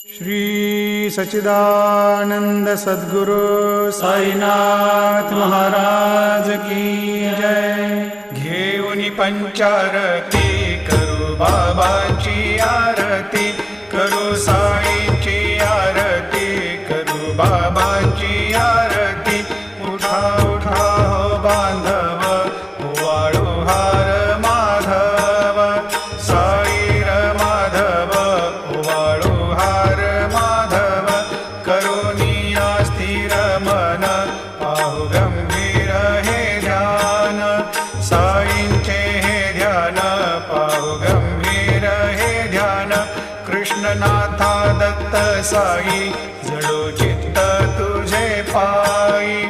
श्री सच्चिदानंद सद्गुरु साईनाथ महाराज की जय। घेऊन पंचारती करू बाबाची आरती, करू साईची आरती, करू बाबाची आरती। उठा उठा हो बांधव, वाळू हार माधव, साई र माधव, वाळू हार माधव। करुणिया स्थिर मन, पाहु गंभीर हे ध्यान, साईंचे हे ध्यान, पाहु गंभीर हे ध्यान। कृष्णनाथा दत्त साई, जडो चित्त तुझे पायी,